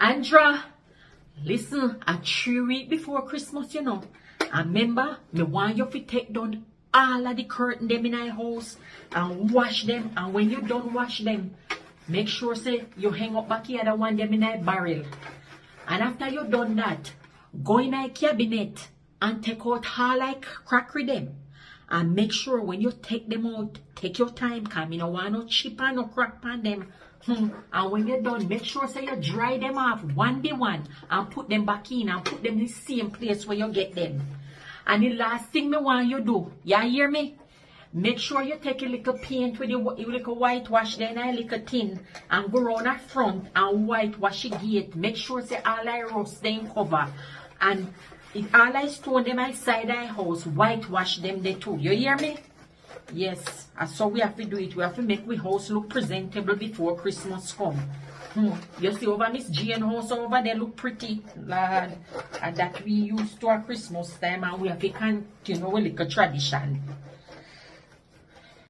Andra, listen, a 3 weeks before Christmas, you know. And remember, me want you to take down all of the curtain them in our house and wash them. And when you don't wash them, make sure say you hang up back here the one them in a barrel. And after you done that, go in a cabinet and take out all like crockery them. And make sure when you take them out, take your time, cause you don't want no chip and no crack on them. And when you're done, make sure say you dry them off one by one and put them back in and put them in the same place where you get them. And the last thing me want you do, you hear me? Make sure you take a little paint with your little whitewash then a little tin and go around the front and whitewash the gate. Make sure say all I rust them cover. And if all I stone them outside the house, whitewash them there too. You hear me? Yes, that's how we have to do it. We have to make our house look presentable before Christmas come. You see over Miss Jane house over there look pretty, lad. And that we used to our Christmas time and we have to continue with like a tradition.